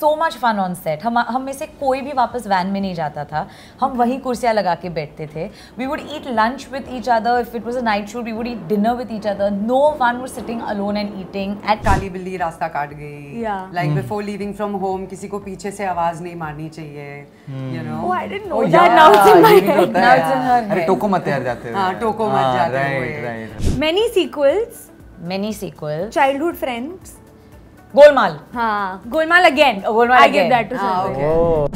so much fun on set. हम में से कोई भी वापस वैन में नहीं जाता था. हम वहीं कुर्सियाँ लगा के बैठते थे. We would eat lunch with each other. If it was a night shoot, we would eat dinner with each other. No one was sitting alone and eating. At काली बिल्ली रास्ता काट गई. Like before leaving from home, किसी को पीछे से आवाज नहीं मारनी चाहिए. You know. Oh, I didn't know that. Now it's in my head. Now it's in her head. अरे टोको मत यार जाते हुए. हाँ, टोको मत जाते हुए. Right. Many sequels. many sequels. Childhood friends. Golmaal. हाँ, Golmaal again. Golmaal I again. give that to Sanjay. Okay. Oh.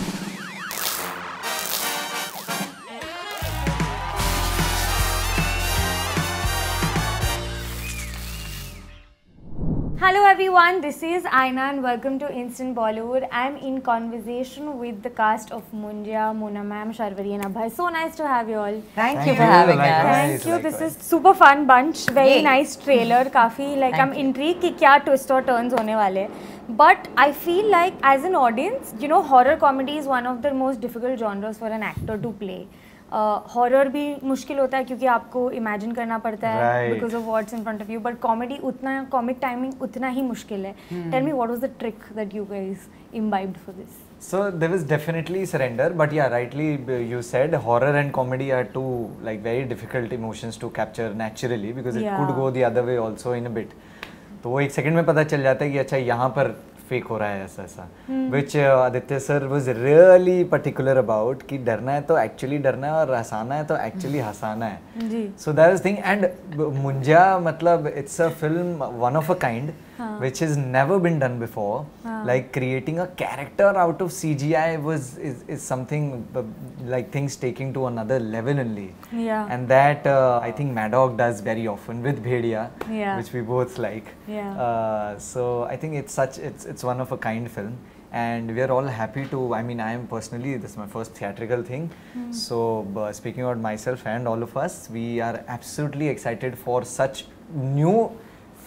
Hello everyone, this is Aina and welcome to Instant Bollywood. I'm in conversation with the cast of Munja, Mona ma'am, Sharvari and Abhay. So nice to have you all. Thank you you for having us. Thank you. This is super fun bunch. Very Yay. nice trailer. काफी like I'm intrigued कि क्या twist और turns होने वाले. But I feel like as an audience, you know, horror comedy is one of the most difficult genres for an actor to play. Horror भी मुश्किल होता है क्योंकि आपको इमेजिन करना पड़ता है because of what's in front of you but comedy उतना कॉमिक टाइमिंग उतना ही मुश्किल है tell me what was the trick that you guys imbibed for this So there was definitely surrender, but yeah, rightly you said horror and comedy are two like very difficult emotions to capture naturally because it could go the other way also in a bit. तो वो एक second में पता चल जाता है कि अच्छा यहाँ पर फेक हो रहा है ऐसा ऐसा which Aditya sir was really particular about कि डरना है तो एक्चुअली डरना है और हंसाना है तो एक्चुअली हंसाना है so that is thing and Munjya मतलब it's a film one of a kind which has never been done before like creating a character out of CGI is something like things taking to another level only and that I think Maddock does very often with Bhedia which we both like so I think it's one of a kind film and we are all happy to I mean I am personally this is my first theatrical thing so speaking about myself and all of us we are absolutely excited for such new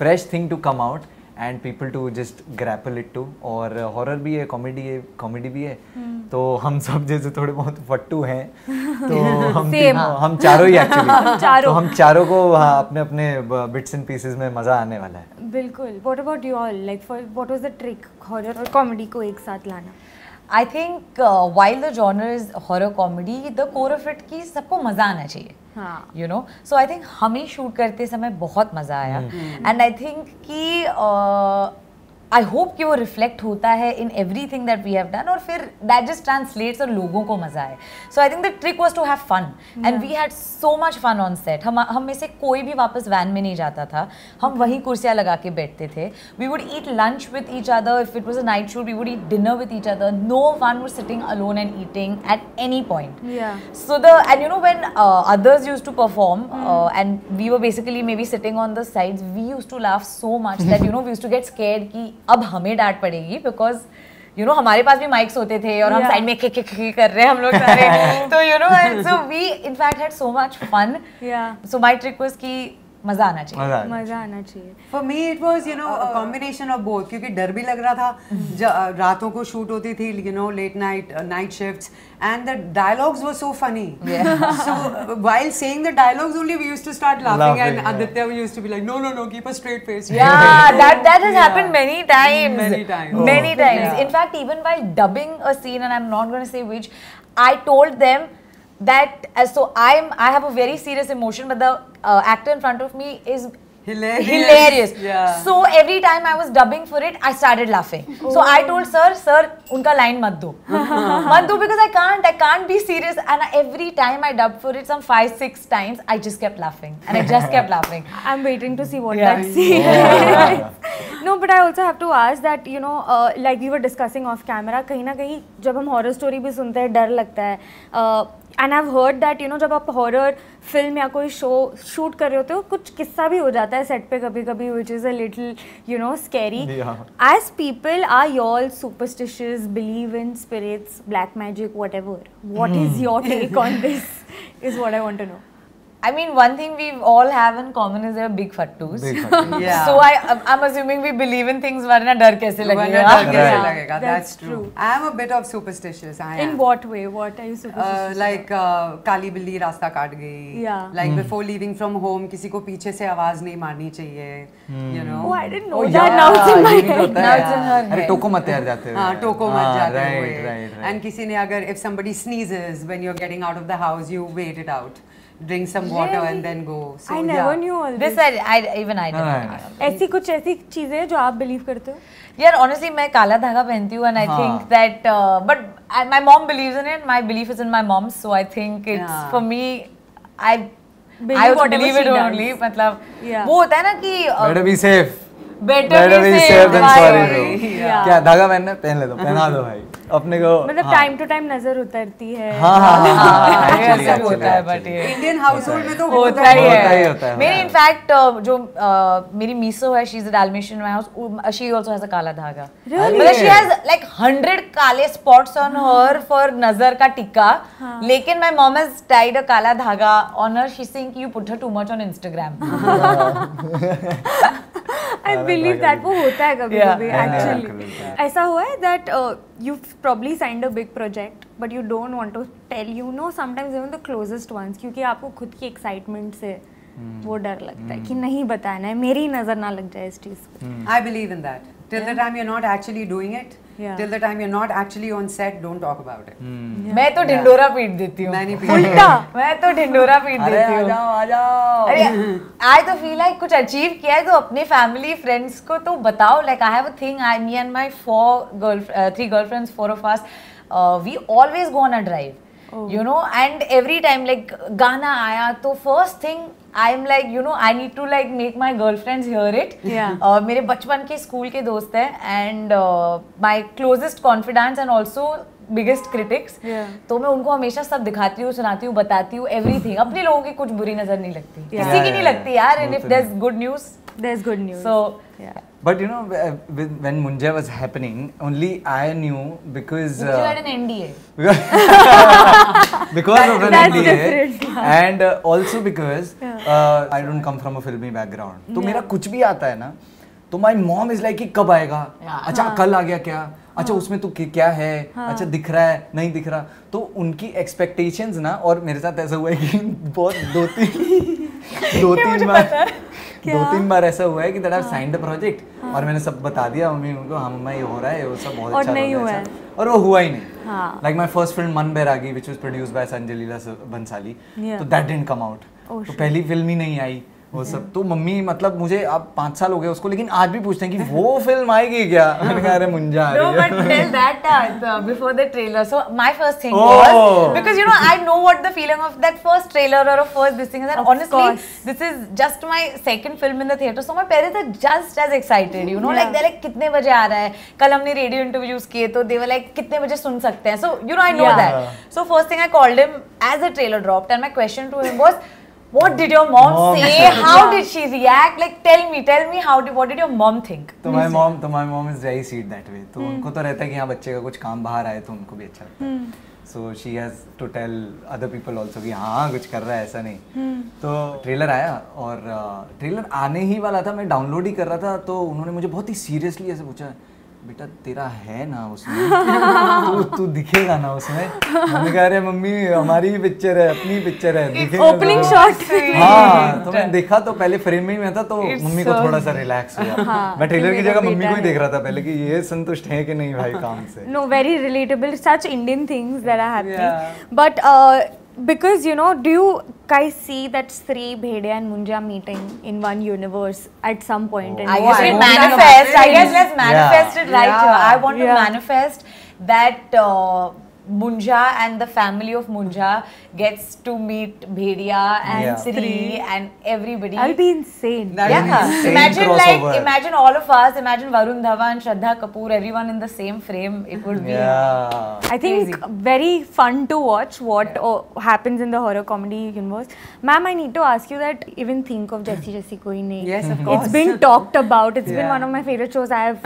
fresh thing to come out and people to just grapple it to और horror भी है comedy भी है तो हम सब जैसे थोड़े बहुत फट्टू हैं तो हम चारों ही एक्चुअली तो हम चारों को अपने अपने bits and pieces में मजा आने वाला है बिल्कुल what about you all like for what was the trick horror और comedy को एक साथ लाना I think while the genre is horror comedy, the core of it कि सबको मजा आना चाहिए. You know, so I think हमें शूट करते समय बहुत मजा आया. And I think कि I hope कि वो reflect होता है in everything that we have done और फिर that just translates और लोगों को मजा आए. So I think the trick was to have fun and we had so much fun on set. हम में से कोई भी वापस वैन में नहीं जाता था. हम वहीं कुर्सियाँ लगा के बैठते थे. We would eat lunch with each other. If it was a night shoot, we would eat dinner with each other. No one was sitting alone and eating at any point. So and you know when others used to perform and we were basically maybe sitting on the sides, we used to laugh so much that you know we used to get scared कि अब हमें डांट पड़ेगी because you know हमारे पास भी mics होते थे और हम साइड में खिक कर रहे हैं हम लोग सारे तो you know so we in fact had so much fun so my trick was कि मजा आना चाहिए For me it was you know a combination of both क्योंकि डर भी लग रहा था रातों को शूट होती थी you know late night shifts and the dialogues were so funny so while saying the dialogues only we used to start laughing and Aditya used to be like no keep a straight face that has happened many times in fact even while dubbing a scene and I'm not going to say which I told them that so I have a very serious emotion but the actor in front of me is hilarious. So every time I was dubbing for it I started laughing so I told sir unka line mat do because I can't be serious and every time I dubbed for it some 5-6 times I just kept laughing and I just kept laughing. I'm waiting to see what that scene is. No but I also have to ask that you know like we were discussing off camera कहीं ना कहीं जब हम horror story भी सुनते हैं डर लगता है and I've heard that you know जब आप horror film या कोई show shoot कर रहे होते हो कुछ किस्सा भी हो जाता है set पे कभी-कभी which is a little you know scary. As people are you all superstitious, believe in spirits, black magic, whatever. What is your take on this? Is what I want to know. I mean, one thing we all have in common is they're big fattus. Big fattus. Yeah. So I'm assuming we believe in things वरना डर कैसे लगेगा? लगेगा. That's true. true. I am a bit of superstitious. I am. In what way? What are you superstitious? Like काली बिल्ली रास्ता काट गई. Yeah. Like before leaving from home, किसी को पीछे से आवाज नहीं मारनी चाहिए. You know. Oh, I didn't know that. Now it's in my head. Now it's in her अरे head. टोको मत यार जाते हुए. हाँ, टोको मत जाते हुए. Right. And किसी ने अगर if somebody sneezes when you're getting out of the house, you wait it out. Drink some water and then go. So, I never knew all this. This I didn't know. ऐसी कुछ ऐसी चीजें हैं जो आप बिलीव करते हो? यार honestly मैं काला धागा पहनती हूँ and I think that but my mom believes in it. My belief is in my mom, so I think it's for me. I also believe it only. मतलब वो होता है ना कि Better be safe. Better be safe than sorry bro. Yeah. क्या धागा पहनना पहन ले दो, पहना दो भाई अपने को. मतलब टाइम टू टाइम नजर उतरती है. Actually, ऐसा होता है but ये Indian household में तो होता ही होता है. है. मेरी इनफैक्ट जो मेरी मीसो है, she is a Dalmatian in my house. She also has a काला धागा. मतलब she has like 100 काले spots on her for नजर का टिक्का. लेकिन my mom has tied a काला धागा on her. She's saying कि you put her too much on Instagram. I believe that वो होता है कभी कभी actually. ऐसा हुआ है that you've probably signed a big project but you don't want to tell, you know, sometimes even the closest ones, क्योंकि आपको खुद की excitement से वो डर लगता है कि नहीं बताना है, मेरी नजर ना लग जाए इस चीज पे. I believe in that. Till the time you're not actually doing it, till the time you're not actually on set, don't talk about it. मैं तो ढिंडोरा पीट देती हूँ. मैं नहीं उल्टा. मैं तो ढिंडोरा पीट देती हूँ. आ जाओ. अरे I तो feel like कुछ अचीव किया है तो अपने फैमिली फ्रेंड्स को तो बताओ. Like I have a thing. Me and my 3 girlfriends, 4 of us, we always go on a drive. You know, and every time like गाना आया तो first thing I'm like, you know, I need to like make my girlfriends hear it. Yeah. मेरे बचपन के school के दोस्त हैं and my closest confidants and also biggest critics. Yeah. तो मैं उनको हमेशा सब दिखाती हूँ, सुनाती हूँ, बताती हूँ, everything. अपने लोगों की कुछ बुरी नजर नहीं लगती. Yeah. किसी की नहीं लगती यार. And if there's good news, There's good news. so yeah. But you know, when Munjya was happening, only I knew because you had an NDA. because of an That's NDA, different. and also because I don't come from a filmy background. तो मेरा कुछ भी आता है ना, तो my mom is like कि कब आएगा? अच्छा कल आ गया क्या? अच्छा उसमें तो क्या है? अच्छा दिख रहा है नहीं दिख रहा? तो उनकी expectations ना, और मेरे साथ ऐसा हुआ है कि बहुत दो तीन बार ऐसा हुआ है कि that I've signed a project और मैंने सब बता दिया मम्मी उनको, हाँ मम्मा ये हो रहा है, वो सब बहुत अच्छा नहीं हुआ है, और वो हुआ ही नहीं. Like my first film मन बैरागी which was produced by Sanjay Leela Bhansali, तो that didn't come out. तो पहली फिल्म ही नहीं आई वो सब. तो मम्मी मतलब मुझे अब 5 साल हो गए उसको, लेकिन आज भी पूछते हैं कि वो फिल्म आएगी क्या? मैंने कहा अरे मुंजा आ रही है. No, but tell that before the trailer. So my first thing was, because you know I know what the feeling of that first trailer or a first this thing is, and honestly this is just my second film in the theater, so my parents are just as excited, you know, like they're like कितने बजे आ रहा है? कल हमने radio interviews किए तो they were like कितने बजे सुन सकते हैं? So you know I know that. So first thing I called him as the trailer dropped, and my question to him was, what did your mom say? How did she react? Like tell me what did your mom think? तो my mom is very sweet that way. तो उनको तो रहता है कि हाँ बच्चे का कुछ काम बाहर आए तो उनको भी अच्छा लगता है. So she has to tell other people also कि हाँ कुछ कर रहा है, ऐसा नहीं. तो ट्रेलर आया और ट्रेलर आने ही वाला था, मैं डाउनलोड ही कर रहा था, तो उन्होंने मुझे बहुत ही सीरियसली ऐसे पूछा, बेटा तेरा है ना उसमें, तू दिखेगा ना उसमें? मैंने कहा अरे मम्मी हमारी ही पिक्चर है, अपनी पिक्चर है, दिखेगा. Opening shot. हाँ तो मैं देखा तो पहले फ्रेम में ही मैं था, तो मम्मी को थोड़ा सा रिलैक्स हुआ. मैं ट्रेलर की जगह मम्मी को ही देख रहा था पहले कि ये संतुष्ट है कि नहीं भाई काम से. No, very relatable, such Indian things that are happening. But because you know, do you guys see that Sri, Bhedia and Munjya meeting in one universe at some point? I guess we manifest. I guess let's manifest it right here. I want to manifest that Munjya and the family of Munjya gets to meet Bhedia and Sri and everybody. That'll be insane. Imagine all of us. Imagine Varun Dhawan, Shraddha Kapoor, everyone in the same frame. It would be. I think very fun to watch what happens in the horror comedy universe. Ma'am, I need to ask you that even think of Jaisi Jaisi Koi Nahi. Yes, of course. It's been talked about. It's been one of my favorite shows I have,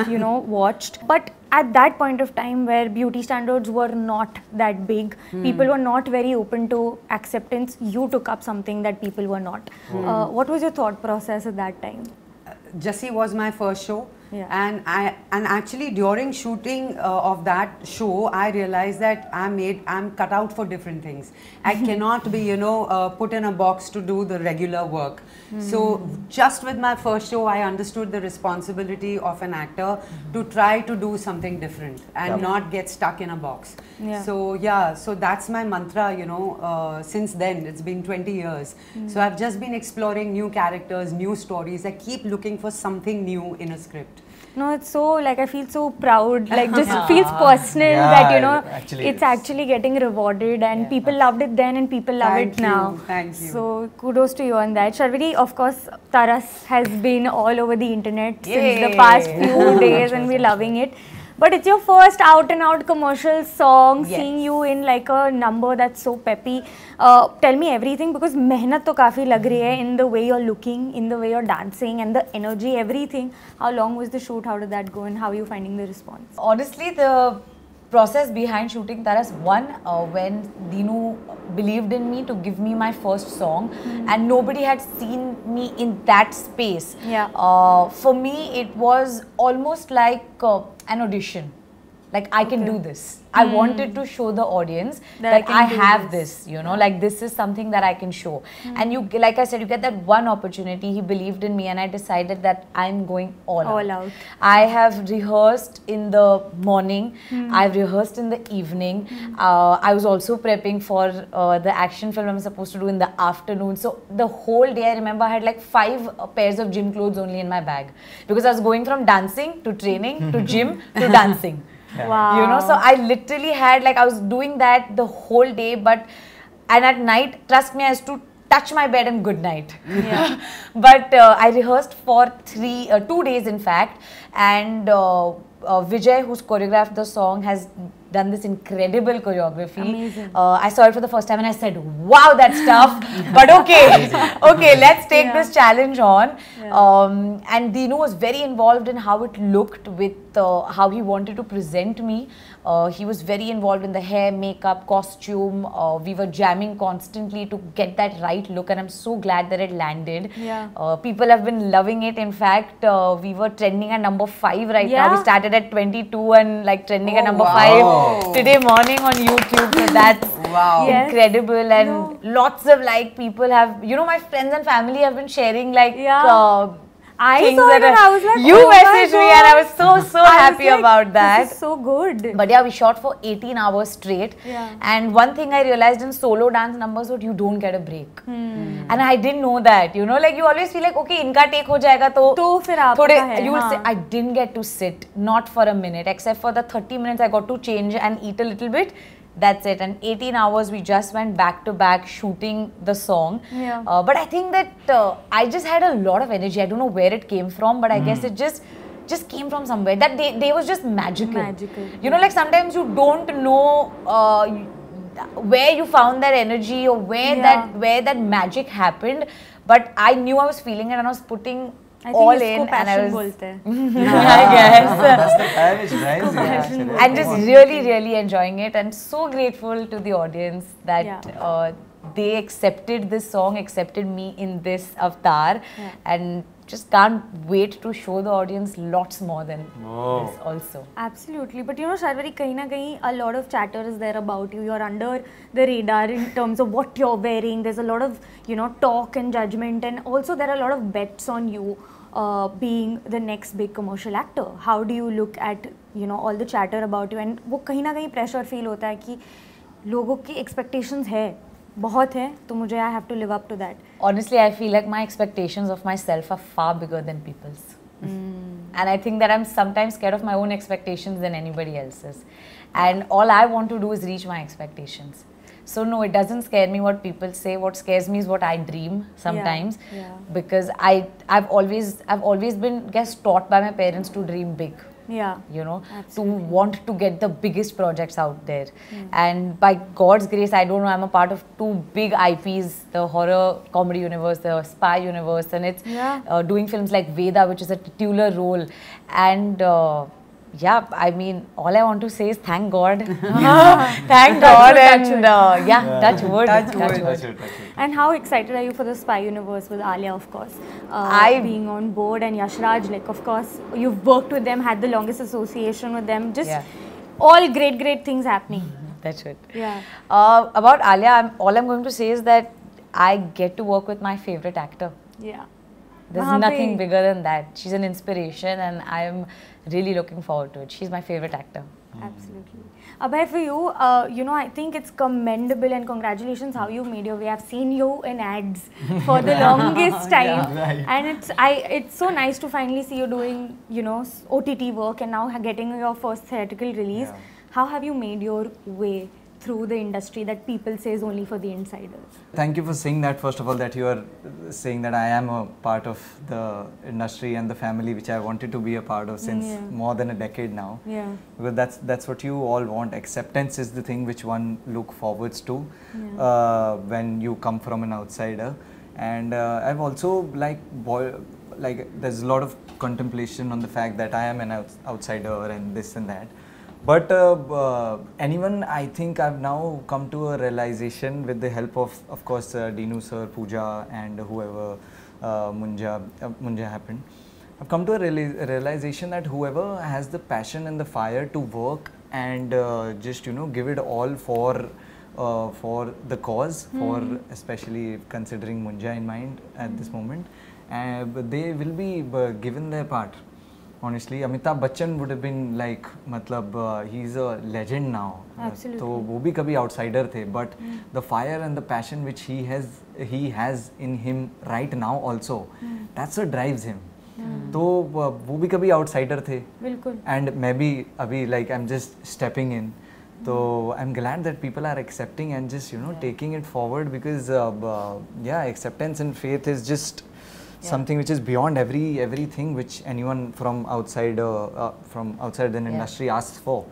watched. But at that point of time where beauty standards were not that big, people were not very open to acceptance, you took up something that people were not. What was your thought process at that time? Jassi was my first show. Yeah. And actually during shooting of that show, I realized that I'm cut out for different things. I cannot be, you know, put in a box to do the regular work. So just with my first show, I understood the responsibility of an actor to try to do something different and not get stuck in a box. Yeah. So yeah, so that's my mantra, you know, since then. It's been 20 years. So I've just been exploring new characters, new stories. I keep looking for something new in a script. No, it's so, like, I feel so proud, like, just feels personal that, you know, it's actually getting rewarded, and people loved it then and people love it now. Thank you. So kudos to you on that. Sharvari, of course, Taras has been all over the internet since the past few days and we're loving it. But it's your first out and out commercial song, seeing you in like a number that's so peppy. Tell me everything, because mehnat to kafi lag rahi hai in the way you're looking, in the way you're dancing and the energy, everything. How long was the shoot? How did that go and how are you finding the response? Honestly, the process behind shooting Taras, one, when Dinu believed in me to give me my first song, and nobody had seen me in that space. Yeah. For me, it was almost like an audition. Like, I can do this. I wanted to show the audience that I have this, you know, like this is something that I can show. And you, like I said, you get that one opportunity. He believed in me and I decided that I'm going all out. I have rehearsed in the morning. I've rehearsed in the evening. I was also prepping for the action film I'm supposed to do in the afternoon. So the whole day, I remember I had like 5 pairs of gym clothes only in my bag, because I was going from dancing to training to gym to dancing. Wow. You know, so I literally had, like, I was doing that the whole day, and at night, trust me, I used to touch my bed and good night. Yeah. But I rehearsed for 2 days in fact, and Vijay, who's choreographed the song, has done this incredible choreography. Amazing. I saw it for the first time and I said, wow, that's tough, but okay, let's take this challenge on. And Dinu was very involved in how it looked, with how he wanted to present me. He was very involved in the hair, makeup, costume. We were jamming constantly to get that right look, and I'm so glad that it landed. People have been loving it. In fact, we were trending at number 5 right now. We started at 22 and like trending at number 5 today morning on YouTube. So that's incredible, and lots of like people have, you know, my friends and family have been sharing like I saw it and I was like, you messaged me and I was so happy about that. This is so good. But yeah, we shot for 18 hours straight. And one thing I realized in solo dance numbers, that you don't get a break. And I didn't know that, you know, like you always feel like, okay, inka take ho jayega to fir aapka hai. You will say, I didn't get to sit, not for a minute, except for the 30 minutes I got to change and eat a little bit. That's it. And 18 hours we just went back to back shooting the song. But I think that I just had a lot of energy. I don't know where it came from, but I guess it just came from somewhere. That day was just magical. You know, like sometimes you don't know where you found that energy or where that magic happened. But I knew I was feeling it and I was putting all in, and I was, I guess, that's the time which drives you. And just really enjoying it, and so grateful to the audience that they accepted this song, accepted me in this avatar, and just can't wait to show the audience lots more than this also. Absolutely. But you know, Sharvari, kahin na kahin, a lot of chatter is there about you. You're under the radar in terms of what you're wearing. There's a lot of, you know, talk and judgment, and also there are a lot of bets on you being the next big commercial actor. How do you look at, you know, all the chatter about you? And वो कहीं ना कहीं pressure feel होता है कि लोगों की expectations है, बहुत है, तो मुझे I have to live up to that. Honestly, I feel like my expectations of myself are far bigger than people's. And I think that I'm sometimes scared of my own expectations than anybody else's. And all I want to do is reach my expectations. So no, it doesn't scare me what people say. What scares me is what I dream sometimes, because I've always been taught by my parents to dream big. You know, to want to get the biggest projects out there. And by God's grace, I don't know, I'm a part of 2 big IPs, the horror comedy universe, the spy universe, and it's doing films like Veda, which is a titular role. And yeah, I mean, all I want to say is thank God. Thank God, and touch wood. Touch wood. And how excited are you for the Spy Universe with Alia, of course? Being on board, and Yash Raj, like, of course, you've worked with them, had the longest association with them. Just all great things happening. That's it. Yeah. About Alia, all I'm going to say is that I get to work with my favorite actor. Yeah. There's nothing bigger than that. She's an inspiration, and I'm really looking forward to it. She's my favorite actor. Absolutely. Abhay, for you, I think it's commendable and congratulations how you made your way. I've seen you in ads for the longest time, and it's so nice to finally see you doing, OTT work and now getting your first theatrical release. Yeah. How have you made your way through the industry that people say is only for the insiders? Thank you for saying that. First of all, that you are saying that I am a part of the industry and the family which I wanted to be a part of since more than a decade now. Yeah. Because that's what you all want. Acceptance is the thing which one look forwards to when you come from an outsider. And I've also there's a lot of contemplation on the fact that I am an outsider and this and that. But anyone, I think I've now come to a realization with the help of course, Dinu sir, Pooja, and whoever, Munja happened. I've come to a realization that whoever has the passion and the fire to work and just give it all for the cause, for especially considering Munja in mind at this moment, they will be given their part. Honestly, Amitabh Bachchan would have been like, he's a legend now. Absolutely. So वो भी कभी outsider थे, but the fire and the passion which he has in him right now also, that's what drives him. तो वो भी कभी outsider थे. बिल्कुल. And maybe अभी like I'm just stepping in. So I'm glad that people are accepting and just taking it forward, because acceptance and faith is just something which is beyond everything which anyone from outside the industry asks for.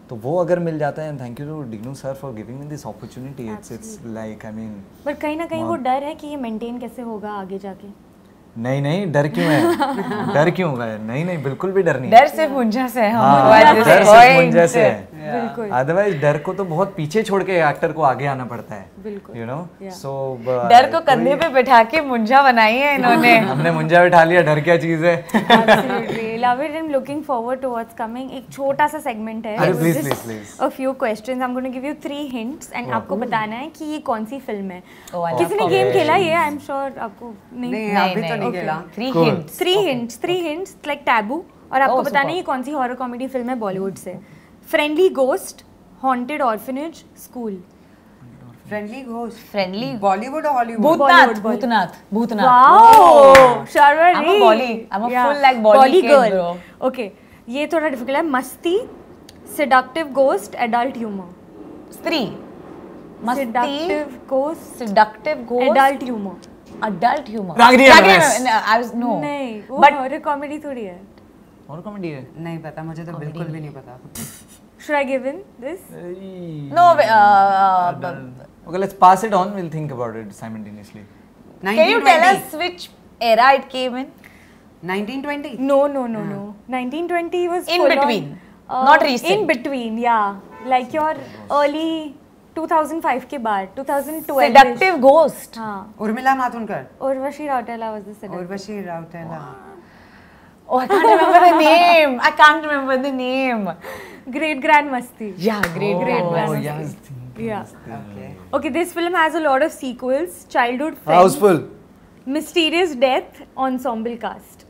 तो वो अगर मिल जाता है, and thank you to Dinu sir for giving me this opportunity. It's like, I mean, but कहीं ना कहीं वो डर है कि ये maintain कैसे होगा आगे जाके? नहीं, डर क्यों है? डर क्यों होगा? नहीं, बिल्कुल भी डर नहीं। डर सिर्फ मुंजा से है। डर सिर्फ मुंजा से है। बिल्कुल। अदरवाइज डर को तो बहुत पीछे छोड़ के एक्टर को आगे आना पड़ता है। बिल्कुल। So डर को कंधे पे बैठा के मुंजा बनाई है इन्होंने। हमने मुंजा बैठा लिया, डर क्या चीज है? Absolutely, love it and looking forward to what's coming. एक छोटा सा segment है। Please. A few questions. I'm going to give you 3 hints and आपको बताना है कि ये कौन सी फिल्म है। किसी ने गेम खेला ये? I'm sure आपको नहीं अभी तो नहीं खेला। 3 hints like taboo, और आपको बताना है ये कौन सी हॉरर कॉमेडी फिल्म है बॉलीवुड से। Friendly ghost, haunted orphanage, school. Friendly ghost, friendly Bollywood और Hollywood? Bhootnath. Wow, Sharvar, I'm a full like Bolly kid, bro. Okay, ये थोड़ा डिफिकल्ट है। मस्ती, seductive ghost, adult humor. स्त्री, seductive ghost, adult humor. Ragini express. नहीं, वो हॉरर कॉमेडी थोड़ी है। और कॉमेडी है? नहीं पता, मुझे तो बिल्कुल भी नहीं पता। Should I give in this? No, okay, let's pass it on. We'll think about it simultaneously. Can you tell us which era it came in? 1920? No. 1920 was in between, not recent. In between, yeah. Like your early 2005 के बाद, 2012. Seductive ghost. हाँ. Urmila Matondkar. Urvashi Rautela was the seductive. Urvashi Rautela. Oh, I can't remember the name. Great Grand Masti. Yeah, Great Grand Masti. Yes. Yeah. Okay, this film has a lot of sequels. Childhood Friends. Houseful. Mysterious Death. Ensemble cast.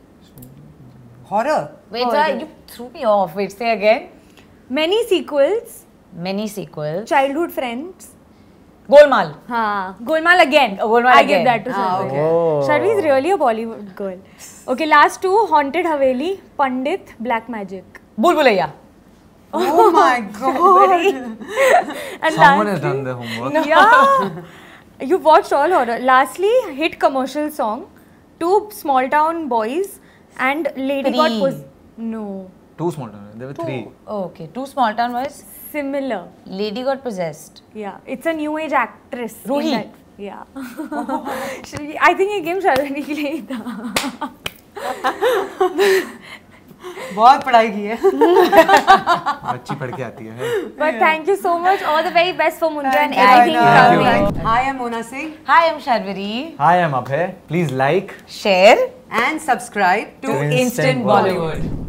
Horror. Wait, you threw me off. Wait, say again. Many sequels. Childhood Friends. Golmaal. Golmaal again. I give that to Sharvi. Okay. Sharvi is really a Bollywood girl. Okay, last 2. Haunted Haveli, Pandit, Black Magic. Bhool Bhulaiya. Oh my god. And Someone has done the homework. Yeah. You've watched all horror. Lastly, hit commercial song, 2 Small Town Boys and Lady Got Possessed. No. 2 small town. There were 3. Oh, okay. 2 Small Town Boys. Similar. Lady Got Possessed. Yeah. It's a new age actress. Ruhi. Yeah. I think ये game Sharvani के लिए ही था. बहुत पढ़ाई की है। अच्छी पढ़ के आती है। But thank you so much. All the very best for Munjwa and Thank everything you. coming. Hi, I'm Mona Singh. Hi, I'm Sharvari. Hi, I'm Abhay. Please like, Share and subscribe to Instant Instant Bollywood.